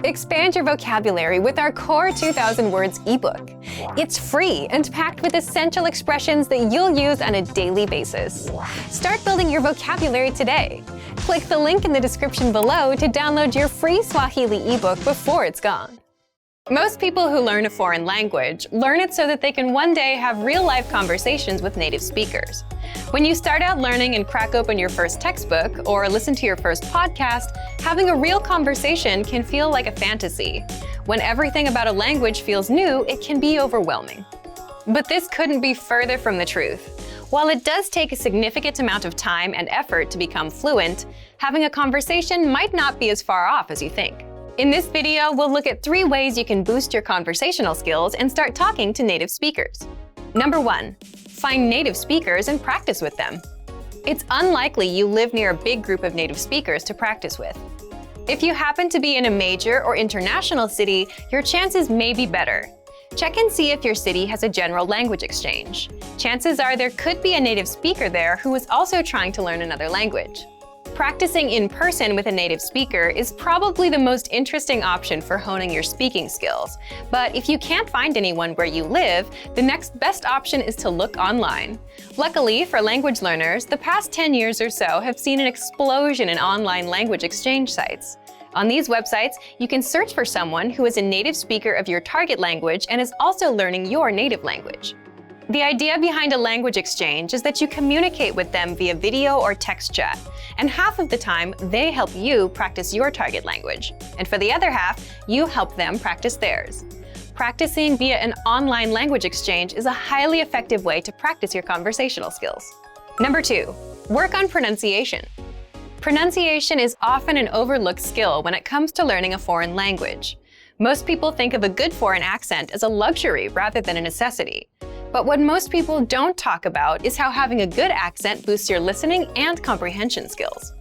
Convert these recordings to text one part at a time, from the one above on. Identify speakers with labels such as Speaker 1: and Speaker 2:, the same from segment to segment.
Speaker 1: Expand your vocabulary with our Core 2000 Words ebook. It's free and packed with essential expressions that you'll use on a daily basis. Start building your vocabulary today. Click the link in the description below to download your free Swahili ebook before it's gone. Most people who learn a foreign language learn it so that they can one day have real-life conversations with native speakers. When you start out learning and crack open your first textbook or listen to your first podcast, having a real conversation can feel like a fantasy. When everything about a language feels new, it can be overwhelming. But this couldn't be further from the truth. While it does take a significant amount of time and effort to become fluent, having a conversation might not be as far off as you think. In this video, we'll look at 3 ways you can boost your conversational skills and start talking to native speakers. Number 1. Find native speakers and practice with them. It's unlikely you live near a big group of native speakers to practice with. If you happen to be in a major or international city, your chances may be better. Check and see if your city has a general language exchange. Chances are there could be a native speaker there who is also trying to learn another language. Practicing in person with a native speaker is probably the most interesting option for honing your speaking skills. But if you can't find anyone where you live, the next best option is to look online. Luckily for language learners, the past 10 years or so have seen an explosion in online language exchange sites. On these websites, you can search for someone who is a native speaker of your target language and is also learning your native language. The idea behind a language exchange is that you communicate with them via video or text chat, and half of the time, they help you practice your target language. And for the other half, you help them practice theirs. Practicing via an online language exchange is a highly effective way to practice your conversational skills. Number 2. Work on pronunciation. Pronunciation is often an overlooked skill when it comes to learning a foreign language. Most people think of a good foreign accent as a luxury rather than a necessity. But what most people don't talk about is how having a good accent boosts your listening and comprehension skills.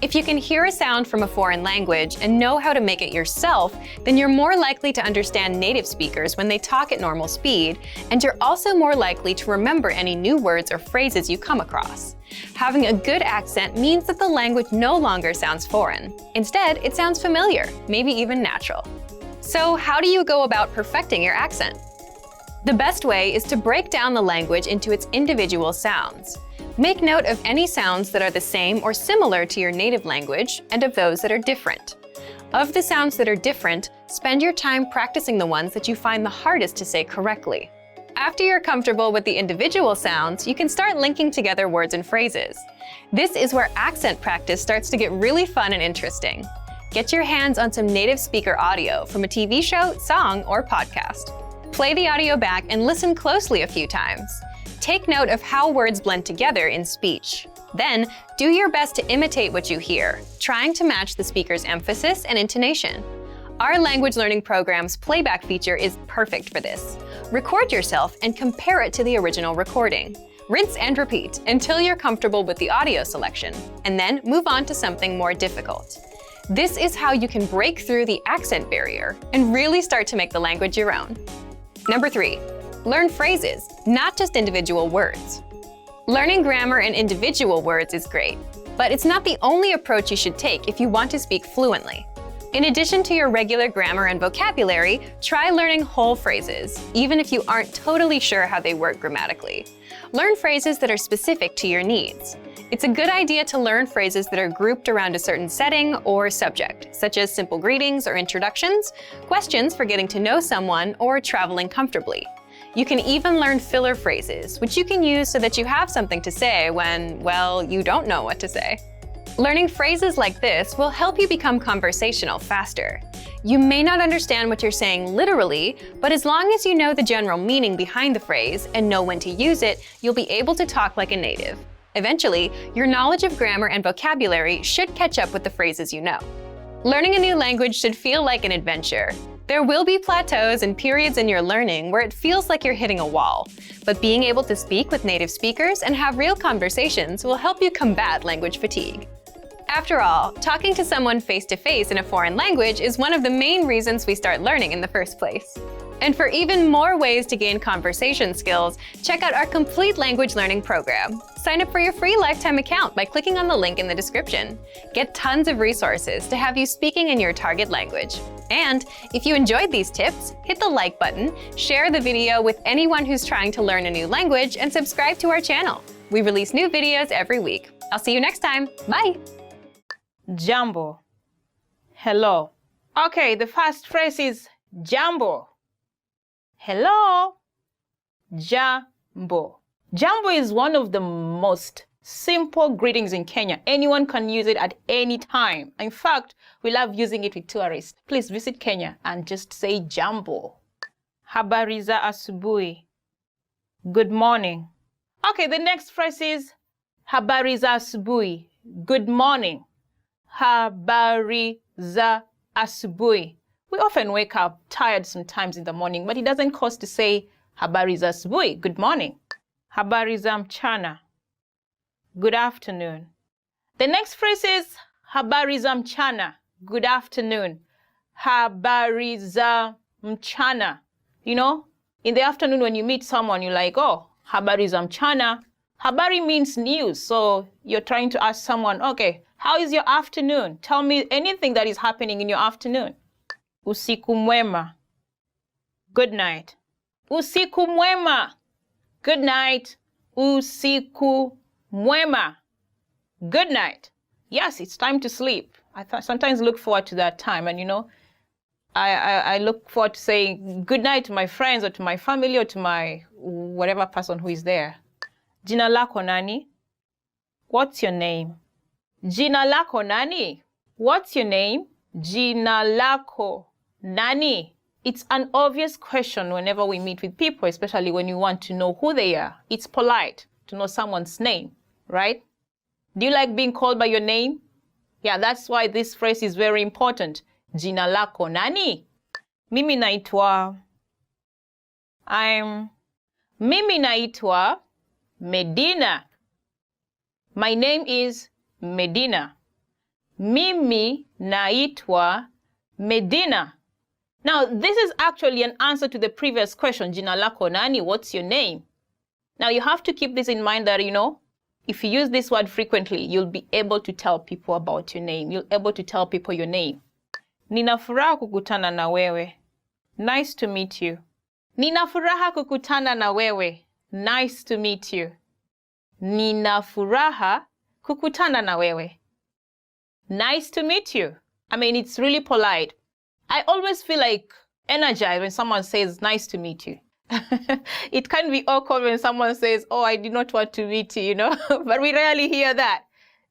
Speaker 1: If you can hear a sound from a foreign language and know how to make it yourself, then you're more likely to understand native speakers when they talk at normal speed, and you're also more likely to remember any new words or phrases you come across. Having a good accent means that the language no longer sounds foreign. Instead, it sounds familiar, maybe even natural. So how do you go about perfecting your accent? The best way is to break down the language into its individual sounds. Make note of any sounds that are the same or similar to your native language and of those that are different. Of the sounds that are different, spend your time practicing the ones that you find the hardest to say correctly. After you're comfortable with the individual sounds, you can start linking together words and phrases. This is where accent practice starts to get really fun and interesting. Get your hands on some native speaker audio from a TV show, song, or podcast. Play the audio back and listen closely a few times. Take note of how words blend together in speech. Then, do your best to imitate what you hear, trying to match the speaker's emphasis and intonation. Our language learning program's playback feature is perfect for this. Record yourself and compare it to the original recording. Rinse and repeat until you're comfortable with the audio selection, and then move on to something more difficult. This is how you can break through the accent barrier and really start to make the language your own. Number 3. Learn phrases, not just individual words. Learning grammar and individual words is great, but it's not the only approach you should take if you want to speak fluently. In addition to your regular grammar and vocabulary, try learning whole phrases, even if you aren't totally sure how they work grammatically. Learn phrases that are specific to your needs. It's a good idea to learn phrases that are grouped around a certain setting or subject, such as simple greetings or introductions, questions for getting to know someone, or traveling comfortably. You can even learn filler phrases, which you can use so that you have something to say when, well, you don't know what to say. Learning phrases like this will help you become conversational faster. You may not understand what you're saying literally, but as long as you know the general meaning behind the phrase and know when to use it, you'll be able to talk like a native. Eventually, your knowledge of grammar and vocabulary should catch up with the phrases you know. Learning a new language should feel like an adventure. There will be plateaus and periods in your learning where it feels like you're hitting a wall, but being able to speak with native speakers and have real conversations will help you combat language fatigue. After all, talking to someone face-to-face in a foreign language is one of the main reasons we start learning in the first place. And for even more ways to gain conversation skills, check out our complete language learning program. Sign up for your free lifetime account by clicking on the link in the description. Get tons of resources to have you speaking in your target language. And if you enjoyed these tips, hit the like button, share the video with anyone who's trying to learn a new language, and subscribe to our channel. We release new videos every week. I'll see you next time. Bye!
Speaker 2: Jambo. Hello. Okay, the first phrase is jambo. Hello. Jambo. Jambo is one of the most simple greetings in Kenya. Anyone can use it at any time. In fact, we love using it with tourists. Please visit Kenya and just say jambo. Habari za asubuhi. Good morning. Okay, the next phrase is habari za asubuhi. Good morning. Habari za asubuhi. We often wake up tired sometimes in the morning, but it doesn't cost to say habari za asubuhi. Good morning. Habari za mchana. Good afternoon. The next phrase is habari za mchana. Good afternoon. Habari za mchana. You know, in the afternoon when you meet someone, you're like, oh, habari za mchana. Habari means news. So you're trying to ask someone, okay, how is your afternoon? Tell me anything that is happening in your afternoon. Usiku mwema. Good night. Usiku mwema. Good night. Usiku mwema. Good night. Yes, it's time to sleep. I sometimes look forward to that time. And, you know, I look forward to saying good night to my friends or to my family or to my whatever person who is there. Jina lako nani? What's your name? Jina lako nani? What's your name? Jina lako nani? It's an obvious question whenever we meet with people, especially when you want to know who they are. It's polite to know someone's name, right? Do you like being called by your name? Yeah, that's why this phrase is very important. Jina lako nani? Mimi naitwa. Mimi naitwa Medina. My name is Medina. Mimi naitwa Medina. Now, this is actually an answer to the previous question, Jina lako nani? What's your name? Now, you have to keep this in mind that, you know, if you use this word frequently, you'll be able to tell people about your name. You'll be able to tell people your name. Nina furaha kukutana na wewe. Nice to meet you. Nina furaha kukutana na wewe. Nice to meet you. Nina furaha kukutana na wewe. Nice to meet you. I mean, it's really polite. I always feel like energized when someone says, nice to meet you. It can be awkward when someone says, oh, I did not want to meet you, you know, but we rarely hear that.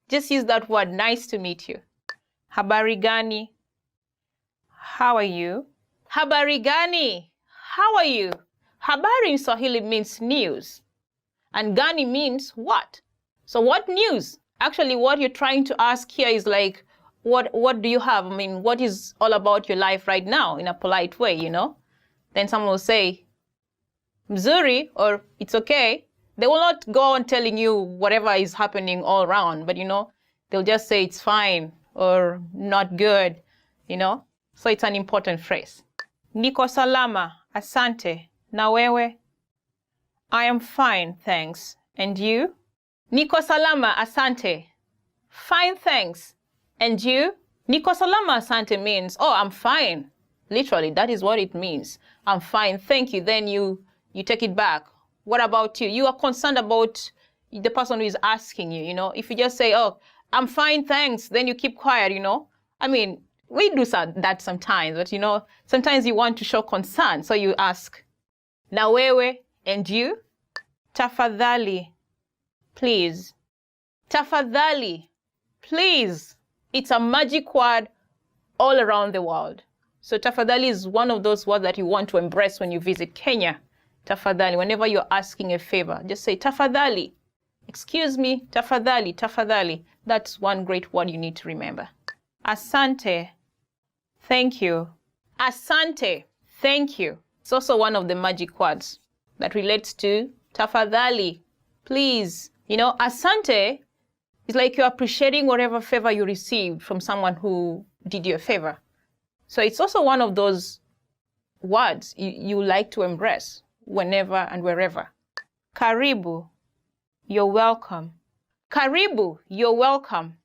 Speaker 2: Just use that word, nice to meet you. Habari gani? How are you? Habari gani? How are you? Habari in Swahili means news. And gani means what? So what news? Actually, what you're trying to ask here is like, what do you have? I mean, what is all about your life right now in a polite way, you know? Then someone will say, mzuri, or it's okay. They will not go on telling you whatever is happening all around, but, you know, they'll just say it's fine or not good, you know? So it's an important phrase. Niko salama, asante, na wewe? I am fine, thanks. And you? Niko salama, asante. Fine, thanks. And you? Niko salama, asante means, oh, I'm fine. Literally, that is what it means. I'm fine, thank you. Then you take it back. What about you? You are concerned about the person who is asking you, you know? If you just say, oh, I'm fine, thanks, then you keep quiet, you know? I mean, we do that sometimes, but, you know, sometimes you want to show concern, so you ask, na wewe, and you? Tafadhali, please. Tafadhali, please. It's a magic word all around the world. So tafadhali is one of those words that you want to embrace when you visit Kenya. Tafadhali, whenever you're asking a favor, just say tafadhali. Excuse me, tafadhali, tafadhali. That's one great word you need to remember. Asante, thank you. Asante, thank you. It's also one of the magic words that relates to tafadhali, please. You know, asante is like you're appreciating whatever favor you received from someone who did you a favor. So it's also one of those words you like to embrace whenever and wherever. Karibu, you're welcome. Karibu, you're welcome.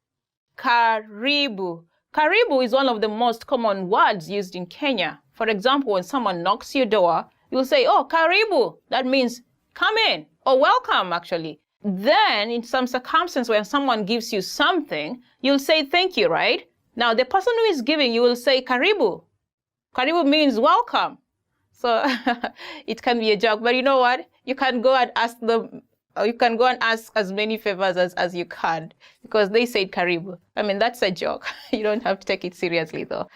Speaker 2: Karibu. Karibu is one of the most common words used in Kenya. For example, when someone knocks your door, you'll say, oh, karibu. That means come in, or welcome, actually. Then, in some circumstance when someone gives you something, you'll say thank you, right? Now, the person who is giving, you will say karibu. Karibu means welcome. So it can be a joke, but you know what? You can go and ask them, or you can go and ask as many favors as you can, because they said karibu. I mean, that's a joke. You don't have to take it seriously, though.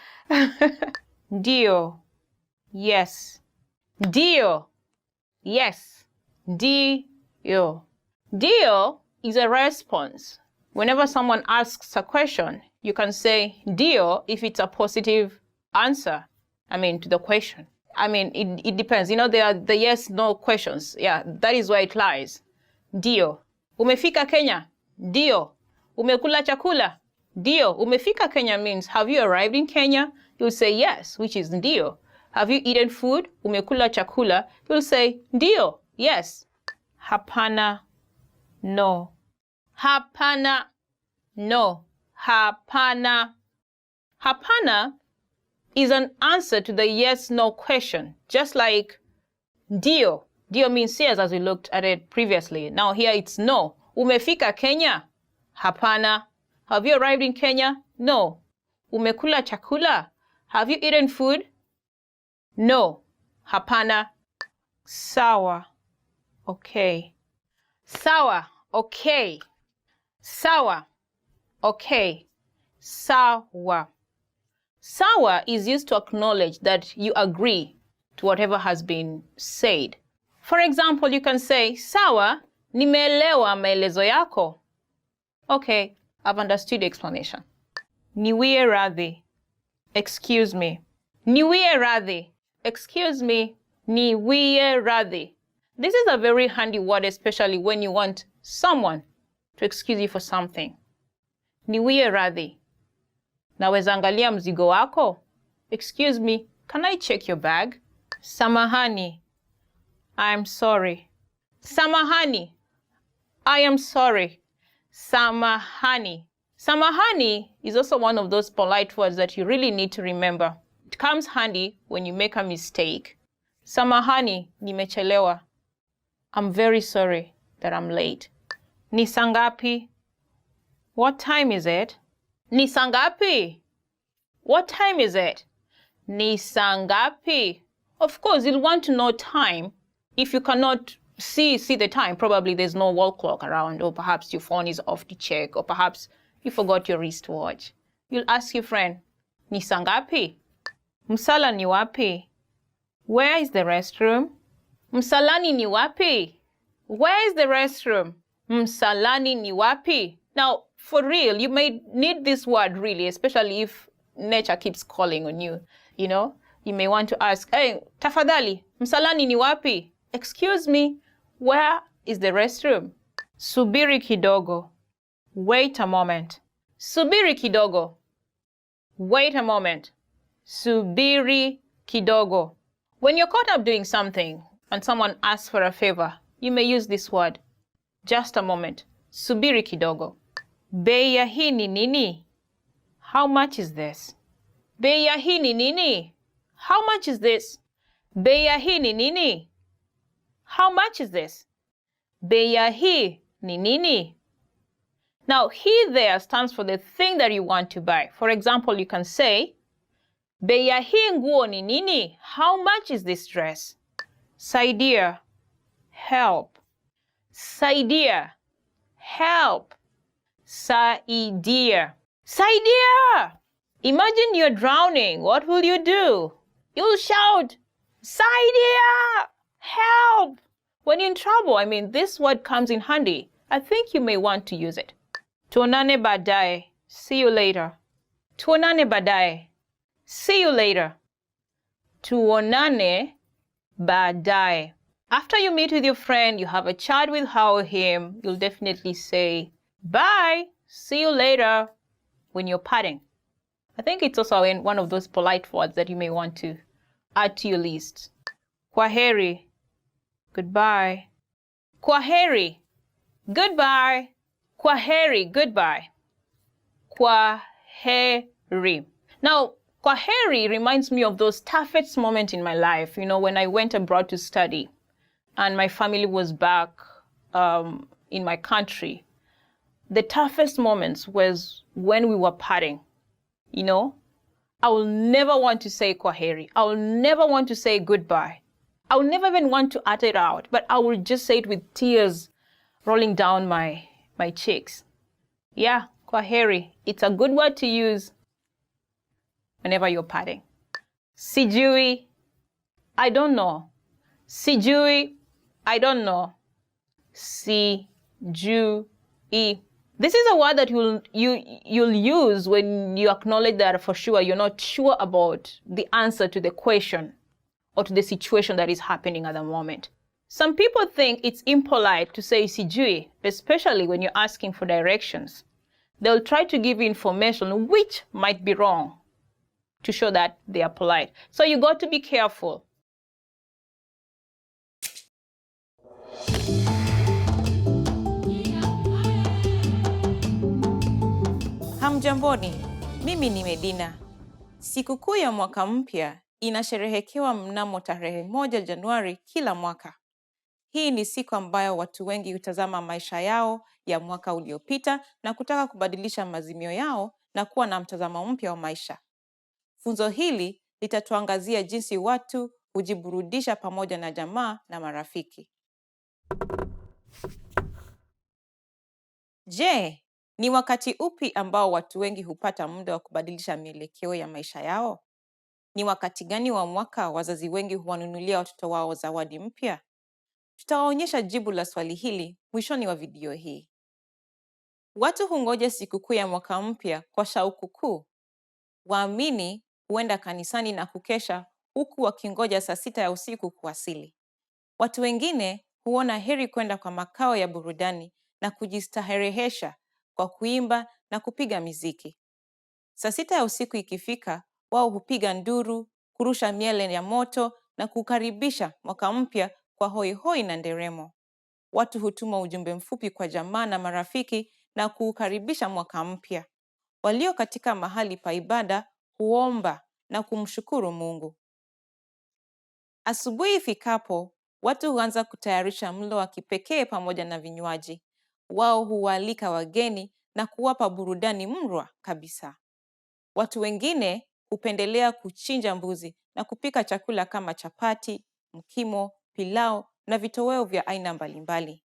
Speaker 2: Ndio. Yes. Ndio. Yes. Ndio. Ndio is a response. Whenever someone asks a question, you can say ndio if it's a positive answer, to the question. It depends. There are the yes-no questions. Yeah, that is where it lies. Ndio. Umefika Kenya? Ndio. Umekula chakula? Ndio. Umefika Kenya means, have you arrived in Kenya? You'll say yes, which is ndio. Have you eaten food? Umekula chakula? You'll say ndio, yes. Hapana, no. Hapana, no. Hapana. Hapana is an answer to the yes-no question, just like ndio. Ndio means yes, as we looked at it previously. Now here it's no. Umefika Kenya? Hapana. Have you arrived in Kenya? No. Umekula chakula? Have you eaten food? No. Hapana. Sawa. Okay. Sawa. Okay. Sawa. Okay. Sawa. Sawa is used to acknowledge that you agree to whatever has been said. For example, you can say, sawa, nimeelewa maelezo yako. Okay, I've understood the explanation. Niwie radhi. Excuse me. Niwie radhi. Excuse me. Niwie radhi. This is a very handy word, especially when you want someone to excuse you for something. Niwie radhi. Naweza angalia mzigo wako? Excuse me, can I check your bag? Samahani. I'm sorry. Samahani. I am sorry. Samahani. Samahani is also one of those polite words that you really need to remember. It comes handy when you make a mistake. Samahani, nimechelewa. I'm very sorry that I'm late. Ni saa ngapi? What time is it? Ni saa ngapi? What time is it? Ni saa ngapi? Of course, you'll want to know time. If you cannot see the time, probably there's no wall clock around, or perhaps your phone is off to check, or perhaps you forgot your wristwatch. You'll ask your friend, ni saa ngapi? Msala ni wapi? Where is the restroom? Msalani ni wapi? Where is the restroom? Msalani ni wapi? Now, for real, you may need this word really, especially if nature keeps calling on you. You may want to ask, hey, tafadhali, msalani ni wapi? Excuse me, where is the restroom? Subiri kidogo. Wait a moment. Subiri kidogo. Wait a moment. Subiri kidogo. When you're caught up doing something and someone asks for a favor, you may use this word. Just a moment. Subiri kidogo. Bei ya hii ni nini? How much is this? Bei ya hii ni nini? How much is this? Bei ya hii ni nini? How much is this? Bei ya hii ni nini? Now, he there stands for the thing that you want to buy. For example, you can say, bei ya hii nguo ni nini? How much is this dress? Saidia, help. Saidia, help. Saidia. Saidia! Imagine you're drowning. What will you do? You'll shout, Saidia! Help! When you're in trouble, this word comes in handy. I think you may want to use it. Tuonane baadaye. See you later. Tuonane baadaye. See you later. Tuonane baadaye. After you meet with your friend, you have a chat with her or him, you'll definitely say, bye, see you later, when you're parting. I think it's also one of those polite words that you may want to add to your list. Kwaheri, goodbye. Kwaheri, goodbye. Kwaheri, goodbye. Kwaheri. Now, kwaheri reminds me of those toughest moments in my life, when I went abroad to study and my family was back in my country. The toughest moments was when we were parting. I will never want to say kwaheri. I will never want to say goodbye. I will never even want to utter it out, but I will just say it with tears rolling down my cheeks. Yeah, kwaheri. It's a good word to use whenever you're parting. Sijui, I don't know. Sijui, I don't know. Sijui. This is a word that you'll use when you acknowledge that for sure you're not sure about the answer to the question or to the situation that is happening at the moment. Some people think it's impolite to say sijui, especially when you're asking for directions. They'll try to give you information which might be wrong to show that they are polite. So you got to be careful.
Speaker 3: Hamjamboni, mimi ni Medina. Sikukuu ya mwaka mpya inasherehekewa mnamo tarehe 1 Januari kila mwaka. Hii ni siku ambayo watu wengi hutazama maisha yao ya mwaka uliopita na kutaka kubadilisha maazimio yao na kuwa na mtazamo mpya wa maisha. Funzo hili litatuangazia jinsi watu hujiburudisha pamoja na jamaa na marafiki. Je, ni wakati upi ambao watu wengi hupata muda wa kubadilisha mielekeo ya maisha yao? Ni wakati gani wa mwaka wazazi wengi huwanunulia watoto wao zawadi mpya? Tutawaonyesha jibu la swali hili mwishoni wa video hii. Watu hungoja sikukuu ya mwaka mpya kwa shauku kuu. Waamini huenda kanisani na kukesha huku wakingoja saa 6 ya usiku kuwasili. Watu wengine huona heri kwenda kwa makao ya burudani na kujistaherehesha kwa kuimba na kupiga miziki. Saa 6 ya usiku ikifika, wao hupiga nduru, kurusha miale ya moto na kukaribisha mwaka mpya kwa hoihoi na nderemo. Watu hutuma ujumbe mfupi kwa jamaa na marafiki na kuukaribisha mwaka mpya. Walio katika mahali pa ibada huomba na kumshukuru Mungu. Asubuhi ifikapo, watu huanza kutayarisha mlo wa kipekee pamoja na vinywaji. Wao huwaalika wageni na kuwapa burudani murwa kabisa. Watu wengine hupendelea kuchinja mbuzi na kupika chakula kama chapati, mkimo, pilau na vitoweo vya aina mbalimbali.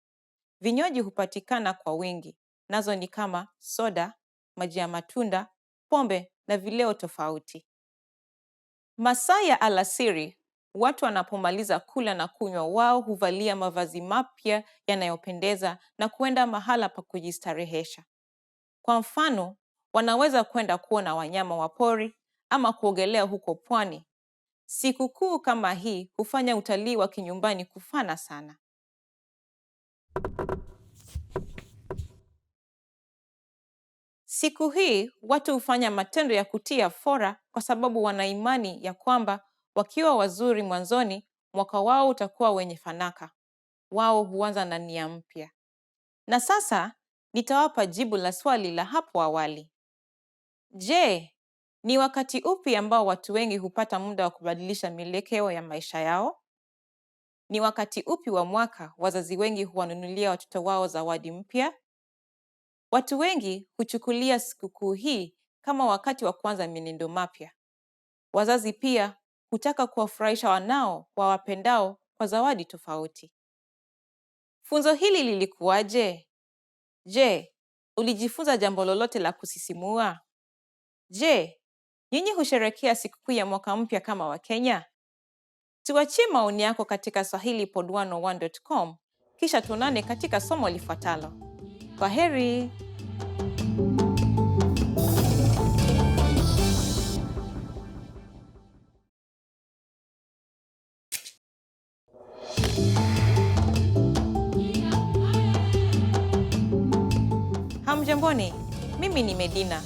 Speaker 3: Vinywaji hupatikana kwa wingi, nazo ni kama soda, maji ya matunda, pombe na vileo tofauti. Masaa ya alasiri, watu wanapomaliza kula na kunywa, wao huvalia mavazi mapya yanayopendeza na kuenda mahala pa kujistarehesha. Kwa mfano, wanaweza kwenda kuona wanyama wa pori ama kuogelea huko pwani. Sikukuu kama hii hufanya utalii wa kinyumbani kufana sana. Siku hii watu hufanya matendo ya kutia fora kwa sababu wana imani ya kwamba wakiwa wazuri mwanzoni, mwaka wao utakuwa wenye fanaka. Wao huanza na nia mpya. Na sasa nitawapa jibu la swali la hapo awali. Je, ni wakati upi ambao watu wengi hupata muda wa kubadilisha mielekeo ya maisha yao? Ni wakati upi wa mwaka wazazi wengi huwanunulia watoto wao zawadi mpya? Watu wengi huchukulia sikukuu hii kama wakati wa kuanza mienendo mapya. Wazazi pia hutaka kuwafurahisha wanao wawapendao kwa zawadi tofauti. Funzo hili lilikuwaje? Je, ulijifunza jambo lolote la kusisimua? Je, nyinyi husherehekea sikukuu ya mwaka mpya kama Wakenya? Tuachie maoni yako katika swahilipod101.com, kisha tuonane katika somo lifuatalo. Kwaheri! Hamjamboni, mimi ni Medina.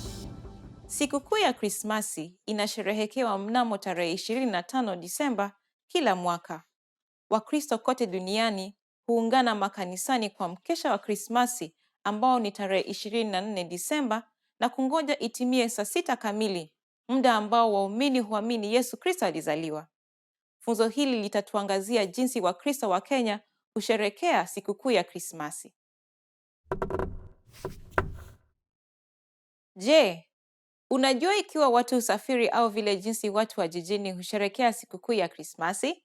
Speaker 3: Sikukuu ya Krismasi inasherehekewa mnamo tarehe 25 Disemba kila mwaka. Wakristo kote duniani huungana makanisani kwa mkesha wa Krismasi ambao ni tarehe 24 Disemba na kungoja itimie saa 6 kamili, muda ambao waumini huamini Yesu Kristo alizaliwa. Funzo hili litatuangazia jinsi Wakristo wa Kenya husherekea sikukuu ya Krismasi. Je, unajua ikiwa watu husafiri au vile jinsi watu wa jijini husherekea sikukuu ya Krismasi?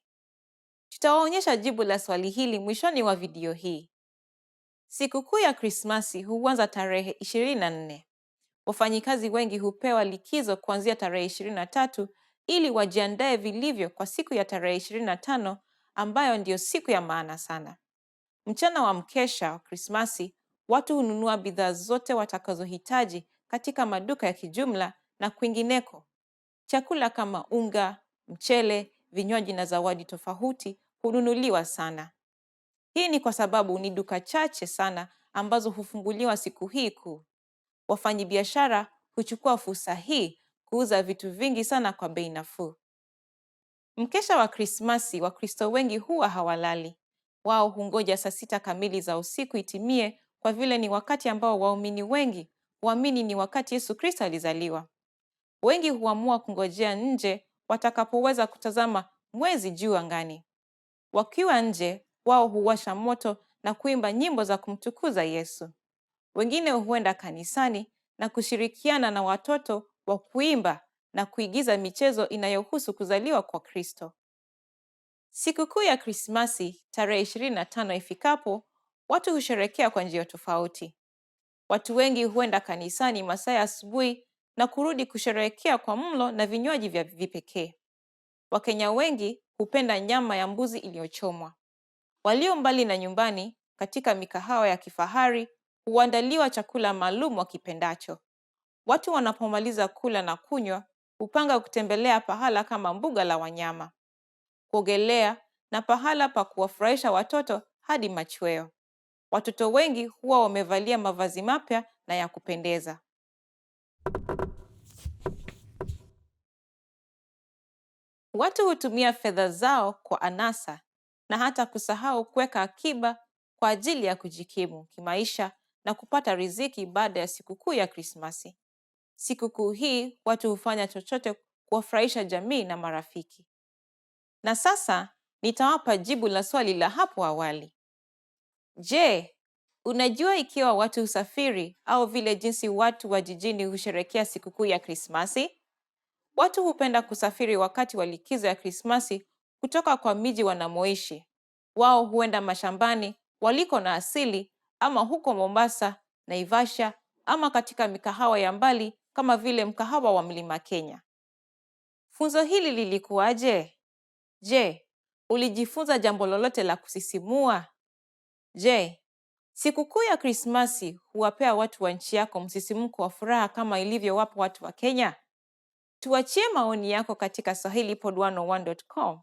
Speaker 3: Tutawaonyesha jibu la swali hili mwishoni wa video hii. Sikukuu ya Krismasi huanza tarehe 24. Wafanyikazi wengi hupewa likizo kuanzia tarehe 23 ili wajiandae vilivyo kwa siku ya tarehe 25 ambayo ndiyo siku ya maana sana. Mchana wa mkesha wa Krismasi, watu hununua bidhaa zote watakazohitaji katika maduka ya kijumla na kwingineko. Chakula kama unga, mchele, vinywaji na zawadi tofauti hununuliwa sana. Hii ni kwa sababu ni duka chache sana ambazo hufunguliwa siku hii kuu. Wafanyabiashara huchukua fursa hii kuuza vitu vingi sana kwa bei nafuu. Mkesha wa Krismasi, Wakristo wengi huwa hawalali. Wao hungoja saa 6 kamili za usiku itimie kwa vile ni wakati ambao waumini wengi huamini ni wakati Yesu Kristo alizaliwa. Wengi huamua kungojea nje watakapoweza kutazama mwezi juu angani. Wakiwa nje, wao huwasha moto na kuimba nyimbo za kumtukuza Yesu. Wengine huenda kanisani na kushirikiana na watoto wa kuimba na kuigiza michezo inayohusu kuzaliwa kwa Kristo. Sikukuu ya Krismasi tarehe 25 ifikapo, watu husherekea kwa njia tofauti. Watu wengi huenda kanisani masaa ya asubuhi na kurudi kusherekea kwa mlo na vinywaji vya vipekee. Wakenya wengi hupenda nyama ya mbuzi iliyochomwa. Walio mbali na nyumbani, katika mikahawa ya kifahari, huandaliwa chakula maalum wakipendacho. Watu wanapomaliza kula na kunywa, hupanga kutembelea pahala kama mbuga la wanyama, kuogelea na pahala pa kuwafurahisha watoto hadi machweo. Watoto wengi huwa wamevalia mavazi mapya na ya kupendeza. Watu hutumia fedha zao kwa anasa na hata kusahau kuweka akiba kwa ajili ya kujikimu kimaisha na kupata riziki baada ya sikukuu ya Krismasi. Sikukuu hii watu hufanya chochote kuwafurahisha jamii na marafiki. Na sasa nitawapa jibu la swali la hapo awali. Je, unajua ikiwa watu husafiri au vile jinsi watu wa jijini husherekea sikukuu ya Krismasi? Watu hupenda kusafiri wakati wa likizo ya Krismasi kutoka kwa miji wanamoishi. Wao huenda mashambani waliko na asili, ama huko Mombasa, Naivasha, ama katika mikahawa ya mbali kama vile mkahawa wa Mlima Kenya. Funzo hili lilikuwaje? Je, ulijifunza jambo lolote la kusisimua? Je, sikukuu ya Krismasi huwapea watu wa nchi yako msisimko wa furaha kama ilivyowapa watu wa Kenya? Tuachie maoni yako katika swahilipod101.com.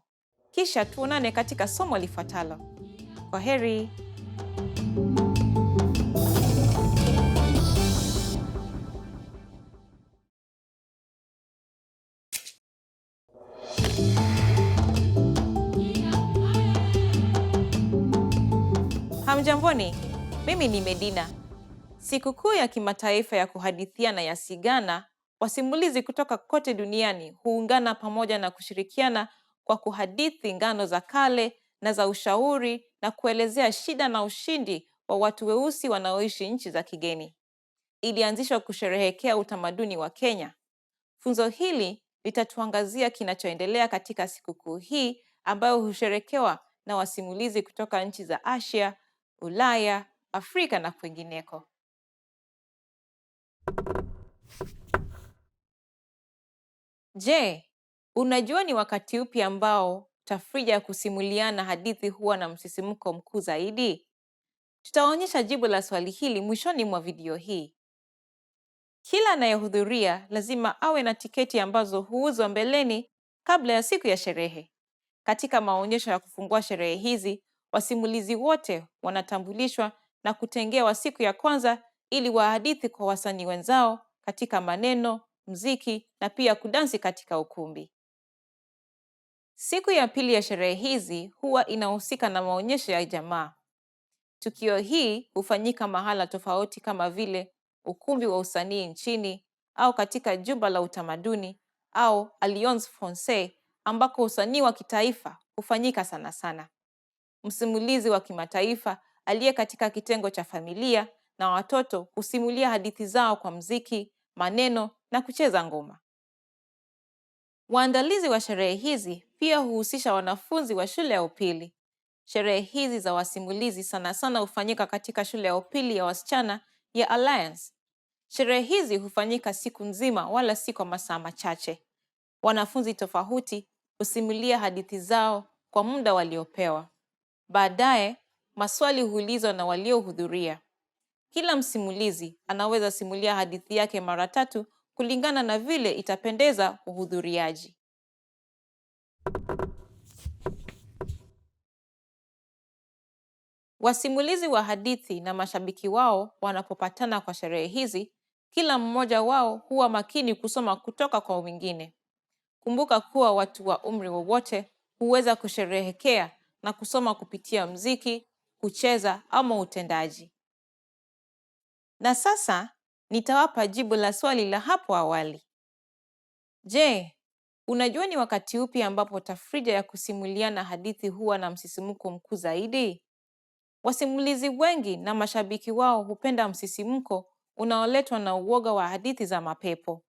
Speaker 3: Kisha tuonane katika somo lifuatalo. Kwaheri. Hamjamboni, mimi ni Medina. Sikukuu ya kimataifa ya kuhadithiana ya Sigana, wasimulizi kutoka kote duniani huungana pamoja na kushirikiana kwa kuhadithi ngano za kale na za ushauri na kuelezea shida na ushindi wa watu weusi wanaoishi nchi za kigeni. Ilianzishwa kusherehekea utamaduni wa Kenya. Funzo hili litatuangazia kinachoendelea katika sikukuu hii ambayo husherekewa na wasimulizi kutoka nchi za Asia, Ulaya, Afrika na kwingineko. Je, unajua ni wakati upi ambao tafrija ya kusimuliana hadithi huwa na msisimko mkuu zaidi? Tutaonyesha jibu la swali hili mwishoni mwa video hii. Kila anayehudhuria lazima awe na tiketi ambazo huuzwa mbeleni kabla ya siku ya sherehe. Katika maonyesho ya kufungua sherehe hizi, wasimulizi wote wanatambulishwa na kutengewa siku ya kwanza ili wahadithi kwa wasanii wenzao katika maneno, muziki na pia kudansi katika ukumbi. Siku ya pili ya sherehe hizi huwa inahusika na maonyesho ya jamaa. Tukio hii hufanyika mahala tofauti kama vile ukumbi wa usanii nchini au katika jumba la utamaduni au Alliance Francaise ambako usanii wa kitaifa hufanyika sana sana. Msimulizi wa kimataifa aliye katika kitengo cha familia na watoto husimulia hadithi zao kwa muziki, maneno na kucheza ngoma. Waandalizi wa sherehe hizi pia huhusisha wanafunzi wa shule ya upili. Sherehe hizi za wasimulizi sana sana hufanyika katika shule ya upili ya wasichana ya Alliance. Sherehe hizi hufanyika siku nzima wala si kwa masaa machache. Wanafunzi tofauti husimulia hadithi zao kwa muda waliopewa. Baadaye, maswali huulizwa na waliohudhuria. Kila msimulizi anaweza simulia hadithi yake mara 3 kulingana na vile itapendeza wahudhuriaji. Wasimulizi wa hadithi na mashabiki wao wanapopatana kwa sherehe hizi, kila mmoja wao huwa makini kusoma kutoka kwa wengine. Kumbuka kuwa watu wa umri wowote huweza kusherehekea na kusoma kupitia muziki, kucheza ama utendaji. Na sasa nitawapa jibu la swali la hapo awali. Je, unajua ni wakati upi ambapo tafrija ya kusimuliana hadithi huwa na msisimko mkuu zaidi? Wasimulizi wengi na mashabiki wao hupenda msisimko unaoletwa na uoga wa hadithi za mapepo.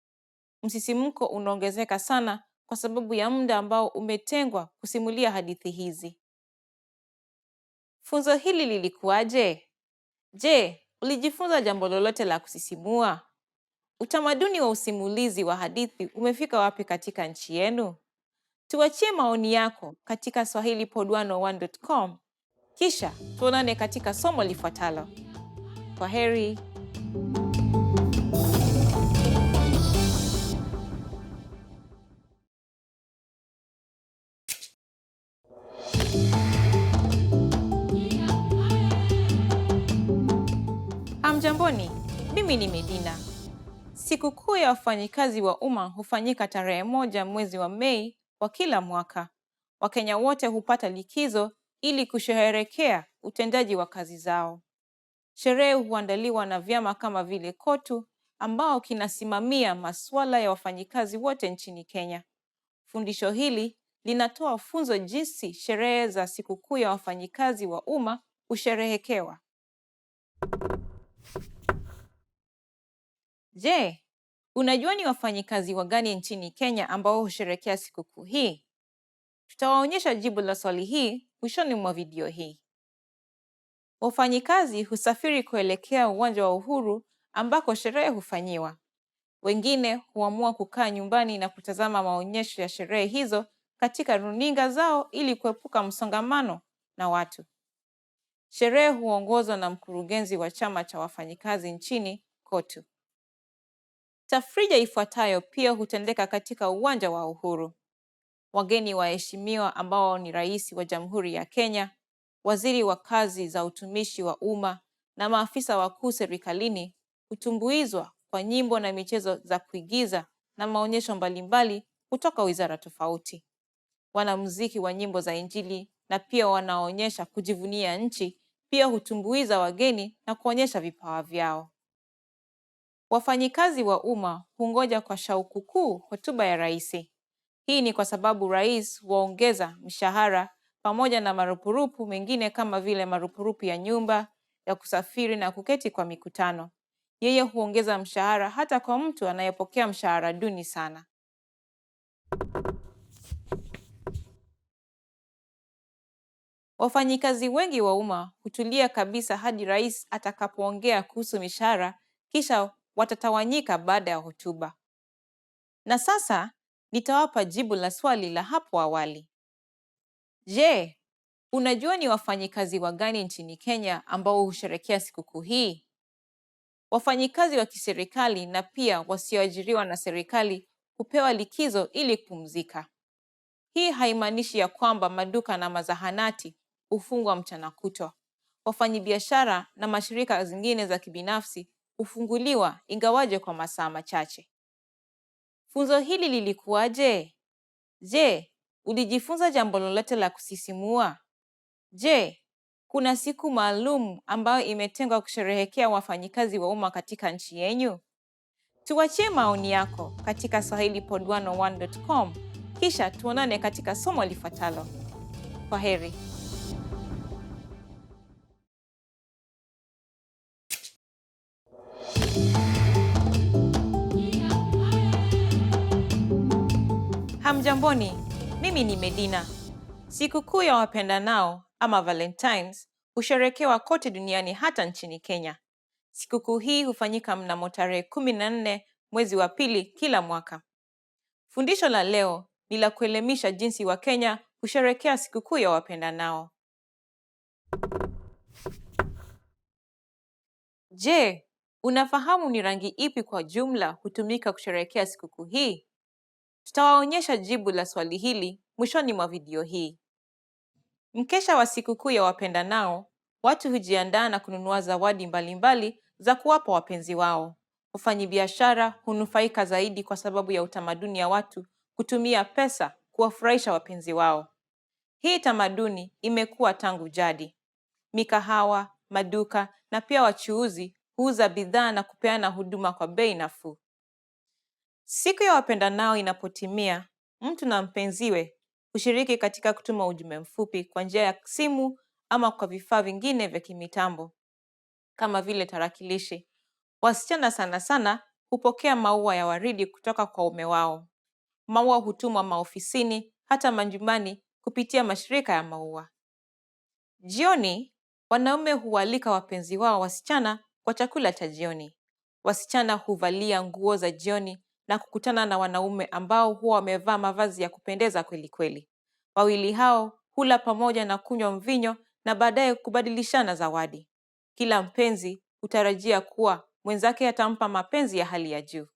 Speaker 3: Msisimko unaongezeka sana kwa sababu ya muda ambao umetengwa kusimulia hadithi hizi. Funzo hili lilikuwaje? Je, ulijifunza jambo lolote la kusisimua? Utamaduni wa usimulizi wa hadithi umefika wapi katika nchi yenu? Tuachie maoni yako katika swahilipod101.com. Kisha tuonane katika somo lifuatalo. Kwaheri. Hamjamboni, mimi ni Medina. Sikukuu ya wafanyikazi wa umma hufanyika tarehe 1 mwezi wa Mei wa kila mwaka. Wakenya wote hupata likizo ili kusherehekea utendaji wa kazi zao. Sherehe huandaliwa na vyama kama vile KOTU ambao kinasimamia masuala ya wafanyikazi wote nchini Kenya. Fundisho hili linatoa funzo jinsi sherehe za sikukuu ya wafanyikazi wa umma husherehekewa. Je, unajua ni wafanyikazi wagani nchini Kenya ambao husherehekea sikukuu hii? Tutawaonyesha jibu la swali hii mwishoni mwa video hii. Wafanyikazi husafiri kuelekea uwanja wa Uhuru ambako sherehe hufanyiwa. Wengine huamua kukaa nyumbani na kutazama maonyesho ya sherehe hizo katika runinga zao ili kuepuka msongamano na watu. Sherehe huongozwa na mkurugenzi wa chama cha wafanyikazi nchini, KOTU. Tafrija ifuatayo pia hutendeka katika uwanja wa Uhuru. Wageni waheshimiwa ambao ni Rais wa Jamhuri ya Kenya, Waziri wa Kazi za Utumishi wa Umma na maafisa wakuu serikalini hutumbuizwa kwa nyimbo na michezo za kuigiza na maonyesho mbalimbali kutoka wizara tofauti. Wanamuziki wa nyimbo za Injili na pia wanaonyesha kujivunia nchi pia hutumbuiza wageni na kuonyesha vipawa vyao. Wafanyikazi wa umma hungoja kwa shauku kuu hotuba ya rais. Hii ni kwa sababu rais huongeza mshahara pamoja na marupurupu mengine kama vile marupurupu ya nyumba, ya kusafiri na kuketi kwa mikutano. Yeye huongeza mshahara hata kwa mtu anayepokea mshahara duni sana. Wafanyikazi wengi wa umma hutulia kabisa hadi rais atakapoongea kuhusu mishahara, kisha watatawanyika baada ya hotuba. Na sasa nitawapa jibu la swali la hapo awali. Je, unajua ni wafanyikazi wagani nchini Kenya ambao husherehekea sikukuu hii? Wafanyikazi wa kiserikali na pia wasioajiriwa na serikali hupewa likizo ili kupumzika. Hii haimaanishi ya kwamba maduka na mazahanati hufungwa mchana kutwa. Wafanyabiashara na mashirika zingine za kibinafsi hufunguliwa ingawaje kwa masaa machache. Funzo hili lilikuwaje? Je, ulijifunza jambo lolote la kusisimua? Je, kuna siku maalum ambayo imetengwa kusherehekea wafanyikazi wa umma katika nchi yenu? Tuachie maoni yako katika swahilipod101.com, kisha tuonane katika somo lifuatalo. Kwaheri. Hamjamboni, mimi ni Medina. Sikukuu ya wapendanao ama Valentines husherekewa kote duniani hata nchini Kenya. Sikukuu hii hufanyika mnamo tarehe 14 mwezi wa pili kila mwaka. Fundisho la leo ni la kuelimisha jinsi Wakenya husherekea sikukuu ya wapendanao. Je, unafahamu ni rangi ipi kwa jumla hutumika kusherekea sikukuu hii? Tutawaonyesha jibu la swali hili mwishoni mwa video hii. Mkesha wa sikukuu ya wapendanao, watu hujiandaa na kununua zawadi mbalimbali za kuwapa wapenzi wao. Wafanyabiashara hunufaika zaidi kwa sababu ya utamaduni ya watu kutumia pesa kuwafurahisha wapenzi wao. Hii tamaduni imekuwa tangu jadi. Mikahawa, maduka na pia wachuuzi huuza bidhaa na kupeana huduma kwa bei nafuu. Siku ya wapendanao inapotimia, mtu na mpenziwe hushiriki katika kutuma ujumbe mfupi kwa njia ya simu ama kwa vifaa vingine vya kimitambo kama vile tarakilishi. Wasichana sana sana hupokea maua ya waridi kutoka kwa waume wao. Maua hutumwa maofisini hata majumbani kupitia mashirika ya maua. Jioni, wanaume hualika wapenzi wao wasichana kwa chakula cha jioni. Wasichana huvalia nguo za jioni na kukutana na wanaume ambao huwa wamevaa mavazi ya kupendeza kweli kweli. Wawili hao hula pamoja na kunywa mvinyo na baadaye kubadilishana zawadi. Kila mpenzi hutarajia kuwa mwenzake atampa mapenzi ya hali ya juu.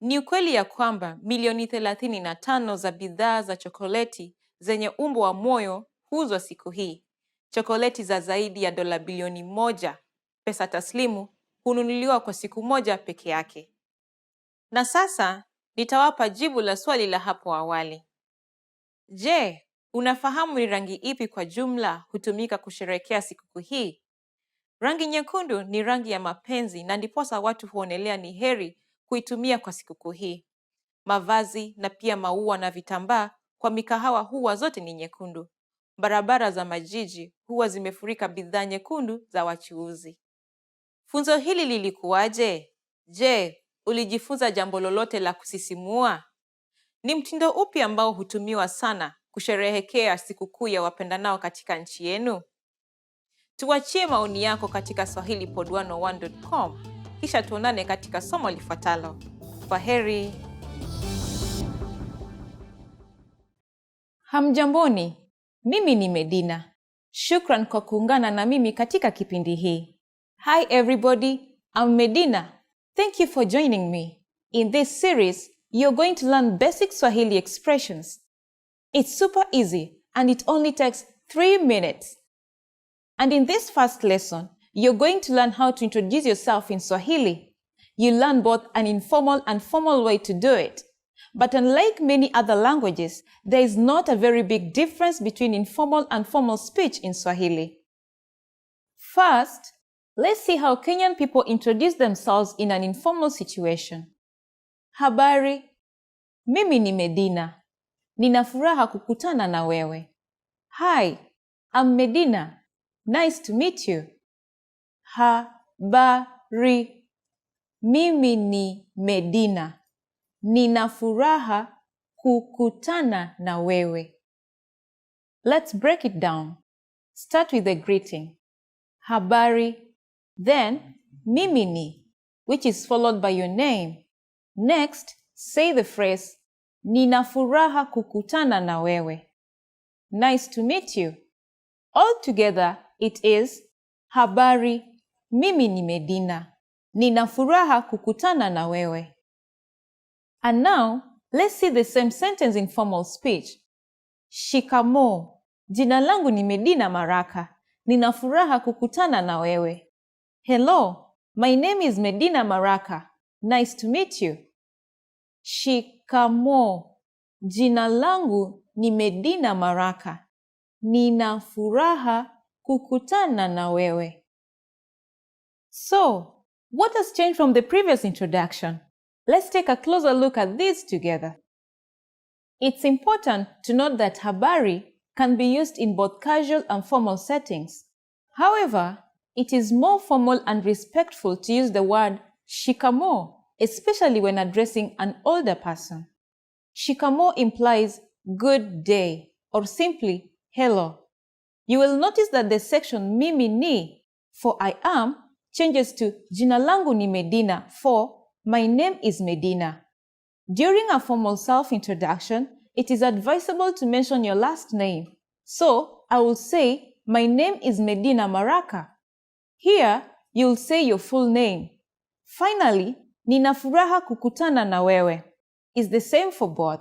Speaker 3: Ni ukweli ya kwamba milioni 35 za bidhaa za chokoleti zenye umbo wa moyo huuzwa siku hii. Chokoleti za zaidi ya dola bilioni 1 pesa taslimu hununuliwa kwa siku moja peke yake. Na sasa nitawapa jibu la swali la hapo awali. Je, unafahamu ni rangi ipi kwa jumla hutumika kusherehekea sikukuu hii? Rangi nyekundu ni rangi ya mapenzi na ndiposa watu huonelea ni heri kuitumia kwa sikukuu hii. Mavazi na pia maua na vitambaa kwa mikahawa huwa zote ni nyekundu. Barabara za majiji huwa zimefurika bidhaa nyekundu za wachuuzi. Funzo hili lilikuwaje? Je, ulijifunza jambo lolote la kusisimua? Ni mtindo upi ambao hutumiwa sana kusherehekea sikukuu ya wapendanao katika nchi yenu? Tuachie maoni yako katika swahilipod101.com, kisha tuonane katika somo lifuatalo. Kwaheri. Hamjamboni, mimi ni Medina. Shukran kwa kuungana na mimi katika kipindi hii. Hi everybody, I'm Medina. Thank you for joining me. In this series, you're going to learn basic Swahili expressions. It's super easy and it only takes 3 minutes. And in this first lesson, you're going to learn how to introduce yourself in Swahili. You learn both an informal and formal way to do it. But unlike many other languages, there is not a very big difference between informal and formal speech in Swahili. First, let's see how Kenyan people introduce themselves in an informal situation. Habari, mimi ni Medina. Nina furaha kukutana na wewe. Hi, I'm Medina. Nice to meet you. Habari, mimi ni Medina. Nina furaha kukutana na wewe. Let's break it down. Start with the greeting. Habari, then mimi ni, which is followed by your name. Next, say the phrase, Nina furaha kukutana na wewe. Nice to meet you. All together, it is, Habari, mimi ni Medina. Nina furaha kukutana na wewe. And now, let's see the same sentence in formal speech. Shikamoo. Jina langu ni Medina Maraka. Nina furaha kukutana na wewe. Hello, My name is Medina Maraka. Nice to meet you. Shikamoo. Jina langu ni Medina Maraka. Nina furaha kukutana na wewe. So, what has changed from the previous introduction? Let's take a closer look at these together. It's important to note that habari can be used in both casual and formal settings. However, it is more formal and respectful to use the word shikamoo, especially when addressing an older person. Shikamoo implies good day or simply hello. You will notice that the section mimi ni for I am changes to jina langu ni Medina for my name is Medina. During a formal self-introduction, it is advisable to mention your last name. So, I will say, my name is Medina Maraka. Here, you'll say your full name. Finally, nina furaha kukutana na wewe is the same for both.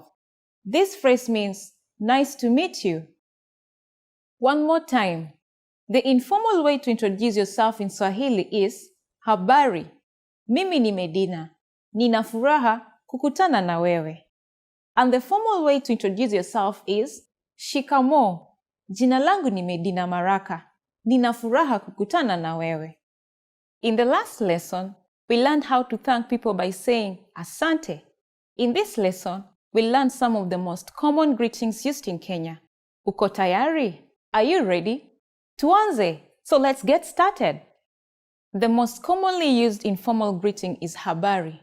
Speaker 3: This phrase means, nice to meet you. One more time. The informal way to introduce yourself in Swahili is, habari. Mimi ni Medina. Nina furaha kukutana na wewe. And the formal way to introduce yourself is, shikamoo. Jina langu ni Medina Maraka. Nina furaha kukutana na wewe. In the last lesson, we learned how to thank people by saying asante. In this lesson, we learned some of the most common greetings used in Kenya. Uko tayari? Are you ready? Tuanze! So let's get started. The most commonly used informal greeting is habari.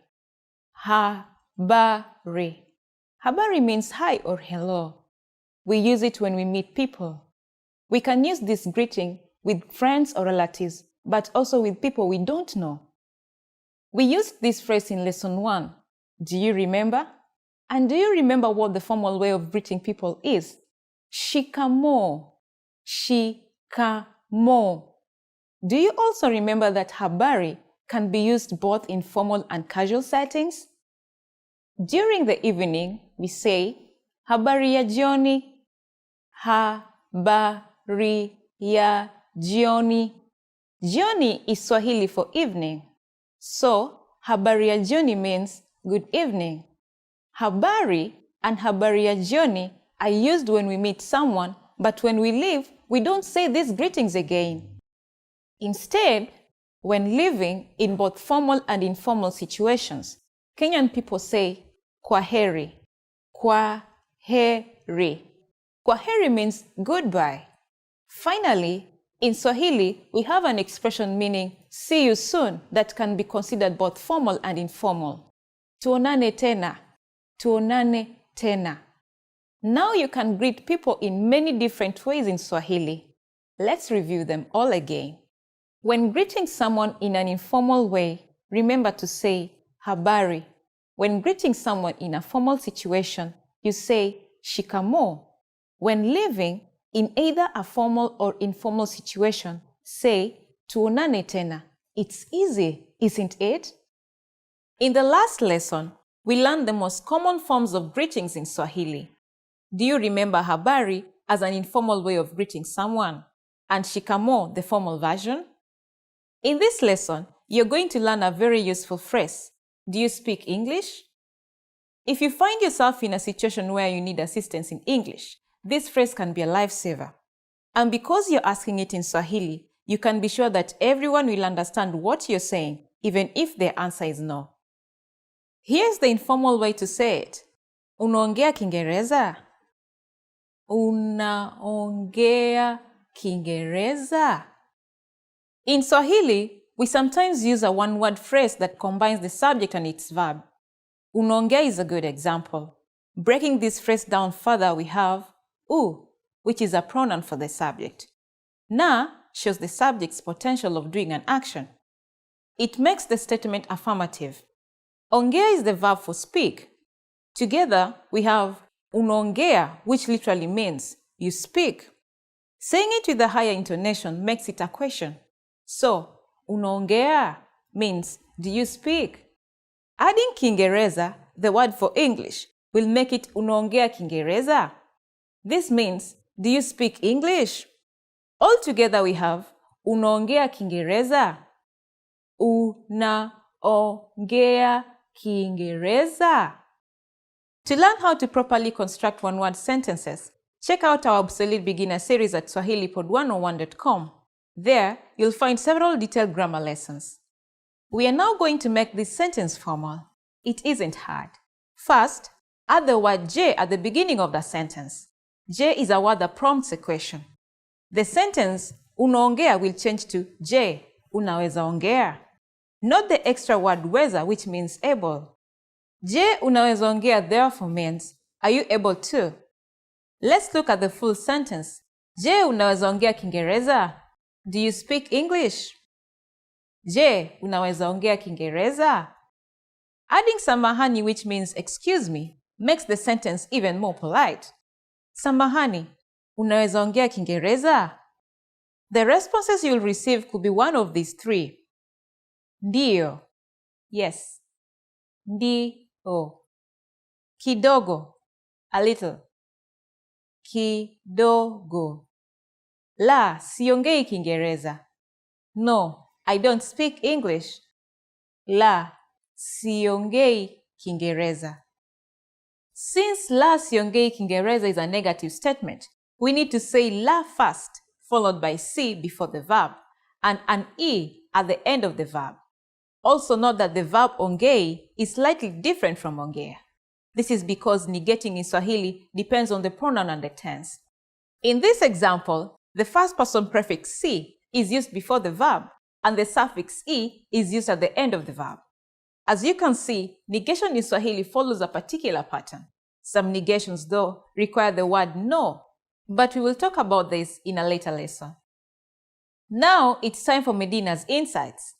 Speaker 3: Habari. Habari means hi or hello. We use it when we meet people. We can use this greeting with friends or relatives, but also with people we don't know. We used this phrase in lesson 1. Do you remember? And do you remember what the formal way of greeting people is? Shikamoo. Shikamoo. Do you also remember that habari can be used both in formal and casual settings? During the evening, we say, habari ya jioni. Habari ya jioni. Jioni is Swahili for evening. So, habari ya jioni means good evening. Habari and habari ya jioni are used when we meet someone, but when we leave, we don't say these greetings again. Instead, when living in both formal and informal situations, Kenyan people say kwaheri. Kwaheri. Kwaheri means goodbye. Finally, in Swahili, we have an expression meaning see you soon that can be considered both formal and informal. Tuonane tena. Tuonane tena. Now you can greet people in many different ways in Swahili. Let's review them all again. When greeting someone in an informal way, remember to say habari. When greeting someone in a formal situation, you say shikamoo. When living in either a formal or informal situation, say tuonane tena. It's easy, isn't it? In the last lesson, we learned the most common forms of greetings in Swahili. Do you remember habari as an informal way of greeting someone and shikamoo, the formal version? In this lesson, you're going to learn a very useful phrase. Do you speak English? If you find yourself in a situation where you need assistance in English, this phrase can be a lifesaver. And because you're asking it in Swahili, you can be sure that everyone will understand what you're saying, even if their answer is no. Here's the informal way to say it. Unaongea Kiingereza? Unaongea Kiingereza? In Swahili, we sometimes use a one-word phrase that combines the subject and its verb. Unaongea is a good example. Breaking this phrase down further, we have u, which is a pronoun for the subject. Na shows the subject's potential of doing an action. It makes the statement affirmative. Ongea is the verb for speak. Together, we have unaongea, which literally means you speak. Saying it with a higher intonation makes it a question. So, unaongea means, do you speak? Adding Kiingereza, the word for English, will make it unaongea Kiingereza. This means, do you speak English? Altogether we have unaongea Kiingereza. Unaongea Kiingereza? To learn how to properly construct one-word sentences, check out our obsolete beginner series at swahilipod101.com. There, you'll find several detailed grammar lessons. We are now going to make this sentence formal. It isn't hard. First, add the word J at the beginning of the sentence. J is a word that prompts a question. The sentence unaongea will change to J, unaweza ongea. Note the extra word weza, which means able. Je, unaweza ongea therefore means, are you able to? Let's look at the full sentence. Je, unaweza ongea Kiingereza? Do you speak English? Je, unaweza ongea Kiingereza? Adding samahani, which means excuse me, makes the sentence even more polite. Samahani, unaweza ongea Kiingereza? The responses you'll receive could be one of these three. Ndio. Yes. Ndio. Kidogo. A little. Kidogo. La, siongei Kiingereza. No, I don't speak English. La, siongei Kiingereza. Since la siongei Kiingereza is a negative statement, we need to say la first, followed by si before the verb, and an e at the end of the verb. Also note that the verb ongei is slightly different from ongea. This is because negating in Swahili depends on the pronoun and the tense. In this example, the first person prefix si is used before the verb, and the suffix e is used at the end of the verb. As you can see, negation in Swahili follows a particular pattern. Some negations, though, require the word no, but we will talk about this in a later lesson. Now it's time for Medina's insights.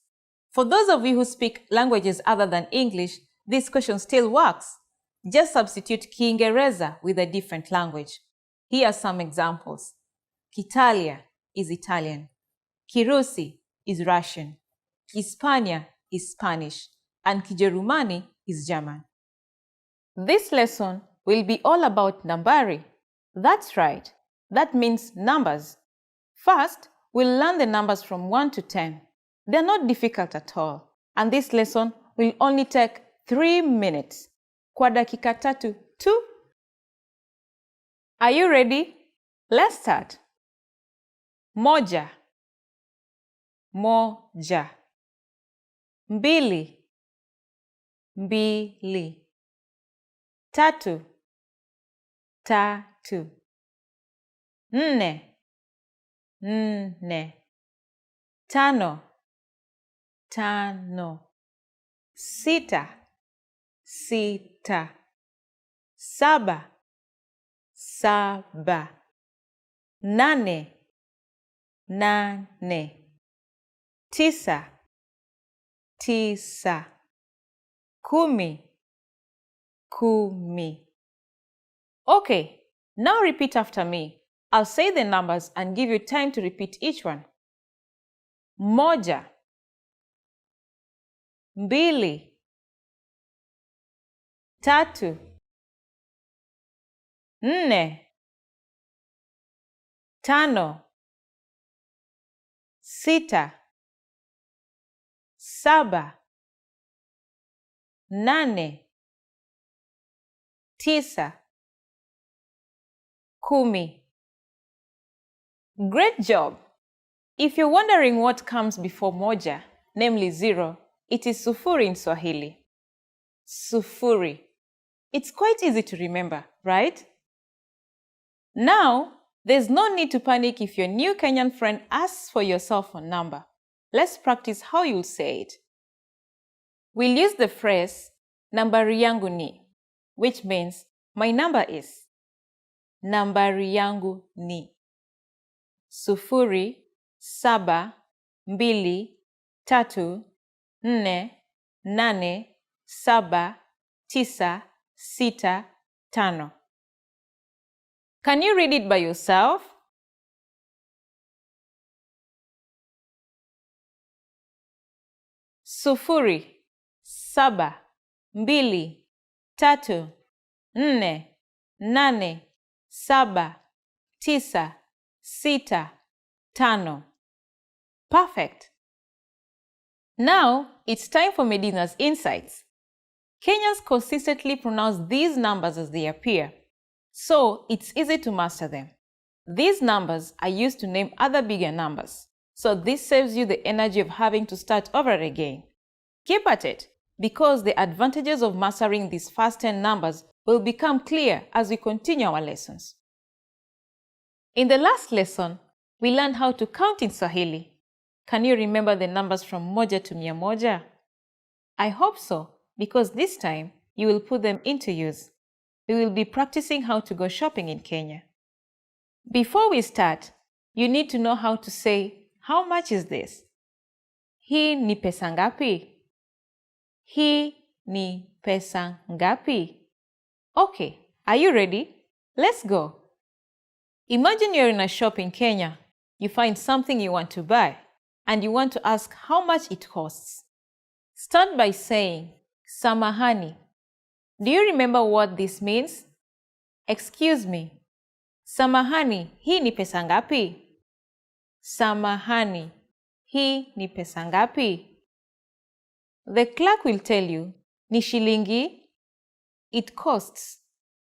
Speaker 3: For those of you who speak languages other than English, this question still works. Just substitute Kiingereza with a different language. Here are some examples. Kitalia is Italian. Kirusi is Russian. Kispania is Spanish. And Kijerumani is German. This lesson will be all about nambari. That's right. That means numbers. First, we'll learn the numbers from 1 to 10. They're not difficult at all. And this lesson will only take 3 minutes. Kwa dakika tatu tu. Are you ready? Let's start. Moja. Moja. Mbili. Mbili. Tatu. Tatu. Nne. Nne. Tano. Tano. Sita. Sita. Saba. Saba. Nane. Nane. Tisa. Tisa. Kumi. Kumi. Okay, now repeat after me. I'll say the numbers and give you time to repeat each one. Moja. Mbili. Tatu. Nne. Tano. Sita. Saba. Nane. Tisa. Kumi. Great job! If you're wondering what comes before moja, namely 0, it is sufuri in Swahili. Sufuri. It's quite easy to remember, right? Now, there's no need to panic if your new Kenyan friend asks for your cell phone number. Let's practice how you'll say it. We'll use the phrase, nambari yangu ni, which means, my number is. Nambari yangu ni. Sufuri, saba, mbili, tatu, nne, nane, saba, tisa, sita, tano. Can you read it by yourself? Sufuri, saba, mbili, tatu, nne, nane, saba, tisa, sita, tano. Perfect. Now, it's time for Medina's insights. Kenyans consistently pronounce these numbers as they appear, so it's easy to master them. These numbers are used to name other bigger numbers, so this saves you the energy of having to start over again. Keep at it, because the advantages of mastering these first 10 numbers will become clear as we continue our lessons. In the last lesson, we learned how to count in Swahili. Can you remember the numbers from moja to mia moja? I hope so, because this time you will put them into use. We will be practicing how to go shopping in Kenya. Before we start, you need to know how to say, how much is this? Hii ni pesa ngapi? Hii ni pesa ngapi? Okay, are you ready? Let's go. Imagine you're in a shop in Kenya. You find something you want to buy, and you want to ask how much it costs. Start by saying, samahani. Do you remember what this means? Excuse me. Samahani, hii ni pesa ngapi? Samahani, hii ni pesa ngapi? The clerk will tell you, ni shilingi, it costs.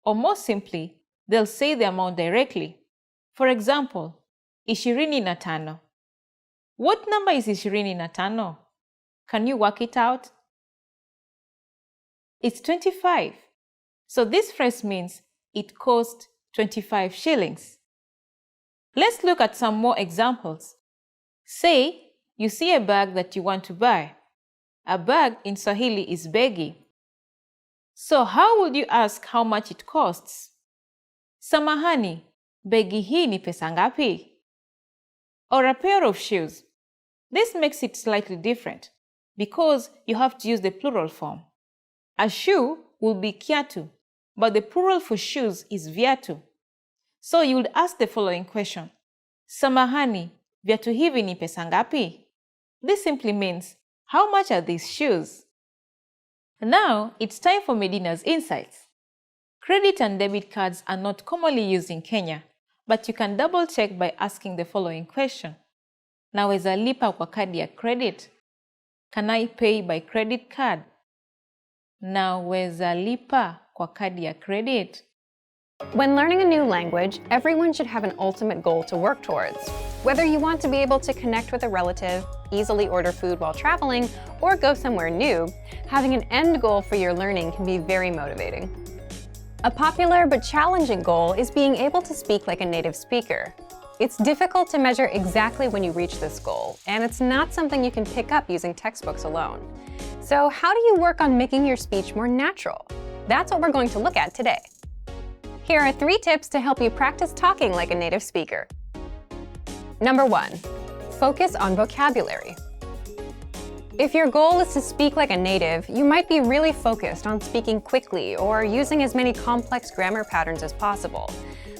Speaker 3: Or more simply, they'll say the amount directly. For example, 25. What number is 25? Can you work it out? It's 25. So this phrase means it cost 25 shillings. Let's look at some more examples. Say, you see a bag that you want to buy. A bag in Swahili is begi. So how would you ask how much it costs? Samahani, begi hii ni pesa ngapi? Or a pair of shoes. This makes it slightly different because you have to use the plural form. A shoe will be kiatu, but the plural for shoes is viatu. So you would ask the following question. Samahani, viatu hivi ni pesa ngapi? This simply means, how much are these shoes? Now, it's time for Medina's insights. Credit and debit cards are not commonly used in Kenya, but you can double check by asking the following question. Naweza lipa kwa kadi ya credit? Can I pay by credit card? Naweza lipa kwa kadi ya credit?
Speaker 1: When learning a new language, everyone should have an ultimate goal to work towards. Whether you want to be able to connect with a relative, easily order food while traveling, or go somewhere new, having an end goal for your learning can be very motivating. A popular but challenging goal is being able to speak like a native speaker. It's difficult to measure exactly when you reach this goal, and it's not something you can pick up using textbooks alone. So how do you work on making your speech more natural? That's what we're going to look at today. Here are 3 tips to help you practice talking like a native speaker. Number 1, focus on vocabulary. If your goal is to speak like a native, you might be really focused on speaking quickly or using as many complex grammar patterns as possible.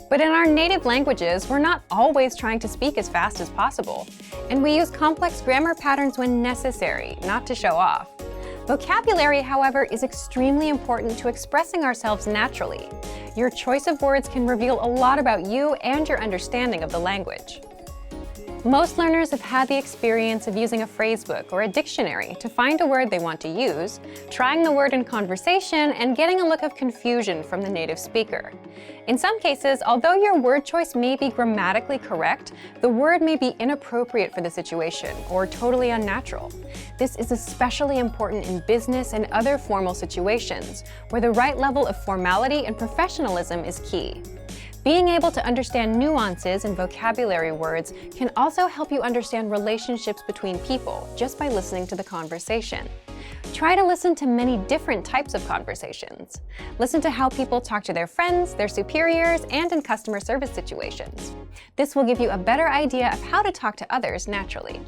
Speaker 1: But in our native languages, we're not always trying to speak as fast as possible, and we use complex grammar patterns when necessary, not to show off. Vocabulary, however, is extremely important to expressing ourselves naturally. Your choice of words can reveal a lot about you and your understanding of the language. Most learners have had the experience of using a phrasebook or a dictionary to find a word they want to use, trying the word in conversation, and getting a look of confusion from the native speaker. In some cases, although your word choice may be grammatically correct, the word may be inappropriate for the situation or totally unnatural. This is especially important in business and other formal situations, where the right level of formality and professionalism is key. Being able to understand nuances in vocabulary words can also help you understand relationships between people just by listening to the conversation. Try to listen to many different types of conversations. Listen to how people talk to their friends, their superiors, and in customer service situations. This will give you a better idea of how to talk to others naturally.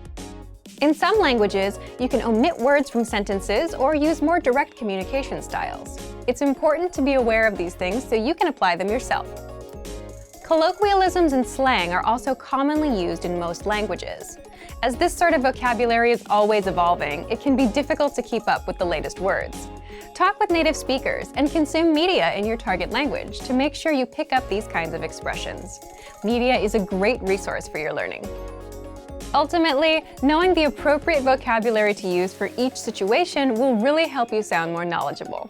Speaker 1: In some languages, you can omit words from sentences or use more direct communication styles. It's important to be aware of these things so you can apply them yourself. Colloquialisms and slang are also commonly used in most languages. As this sort of vocabulary is always evolving, it can be difficult to keep up with the latest words. Talk with native speakers and consume media in your target language to make sure you pick up these kinds of expressions. Media is a great resource for your learning. Ultimately, knowing the appropriate vocabulary to use for each situation will really help you sound more knowledgeable.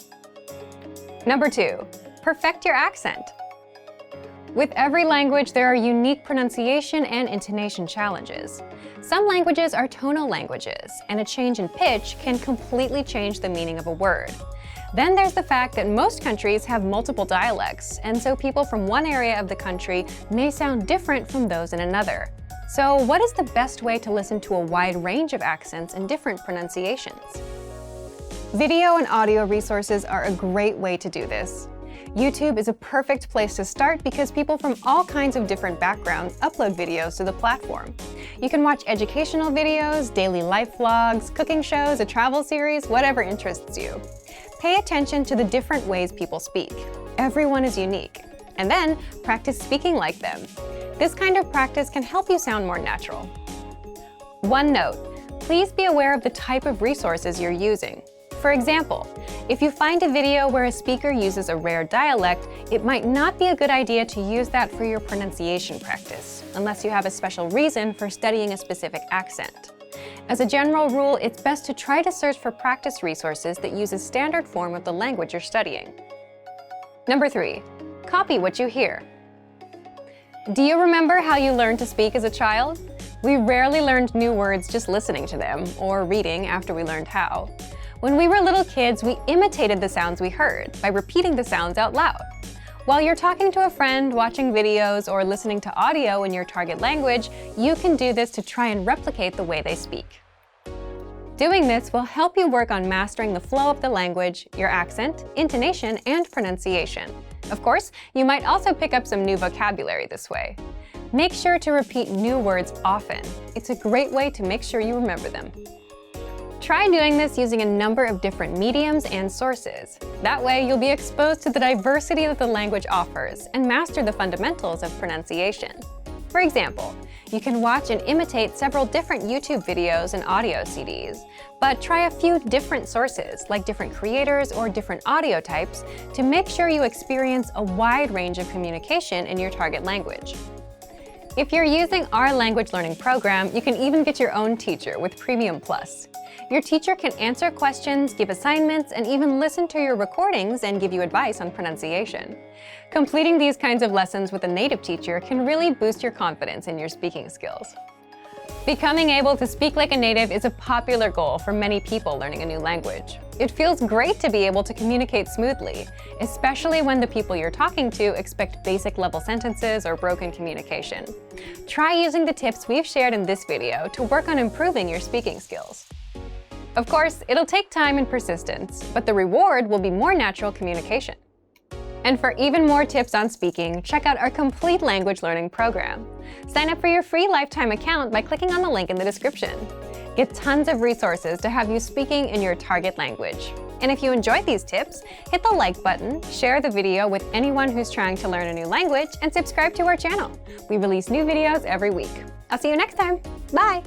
Speaker 1: Number 2, perfect your accent. With every language, there are unique pronunciation and intonation challenges. Some languages are tonal languages, and a change in pitch can completely change the meaning of a word. Then there's the fact that most countries have multiple dialects, and so people from one area of the country may sound different from those in another. So what is the best way to listen to a wide range of accents and different pronunciations? Video and audio resources are a great way to do this. YouTube is a perfect place to start because people from all kinds of different backgrounds upload videos to the platform. You can watch educational videos, daily life vlogs, cooking shows, a travel series, whatever interests you. Pay attention to the different ways people speak. Everyone is unique. And then practice speaking like them. This kind of practice can help you sound more natural. One note, please be aware of the type of resources you're using. For example, if you find a video where a speaker uses a rare dialect, it might not be a good idea to use that for your pronunciation practice, unless you have a special reason for studying a specific accent. As a general rule, it's best to try to search for practice resources that use a standard form of the language you're studying. Number 3, copy what you hear. Do you remember how you learned to speak as a child? We rarely learned new words just listening to them, or reading after we learned how. When we were little kids, we imitated the sounds we heard by repeating the sounds out loud. While you're talking to a friend, watching videos, or listening to audio in your target language, you can do this to try and replicate the way they speak. Doing this will help you work on mastering the flow of the language, your accent, intonation, and pronunciation. Of course, you might also pick up some new vocabulary this way. Make sure to repeat new words often. It's a great way to make sure you remember them. Try doing this using a number of different mediums and sources. That way, you'll be exposed to the diversity that the language offers and master the fundamentals of pronunciation. For example, you can watch and imitate several different YouTube videos and audio CDs, but try a few different sources, like different creators or different audio types, to make sure you experience a wide range of communication in your target language. If you're using our language learning program, you can even get your own teacher with Premium Plus. Your teacher can answer questions, give assignments, and even listen to your recordings and give you advice on pronunciation. Completing these kinds of lessons with a native teacher can really boost your confidence in your speaking skills. Becoming able to speak like a native is a popular goal for many people learning a new language. It feels great to be able to communicate smoothly, especially when the people you're talking to expect basic level sentences or broken communication. Try using the tips we've shared in this video to work on improving your speaking skills. Of course, it'll take time and persistence, but the reward will be more natural communication. And for even more tips on speaking, check out our complete language learning program. Sign up for your free lifetime account by clicking on the link in the description. Get tons of resources to have you speaking in your target language. And if you enjoyed these tips, hit the like button, share the video with anyone who's trying to learn a new language, and subscribe to our channel. We release new videos every week. I'll see you next time. Bye!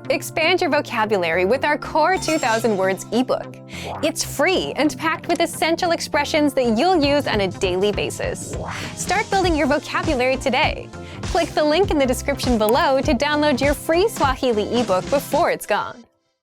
Speaker 1: Expand your vocabulary with our Core 2000 Words ebook. It's free and packed with essential expressions that you'll use on a daily basis. Start building your vocabulary today. Click the link in the description below to download your free Swahili ebook before it's gone.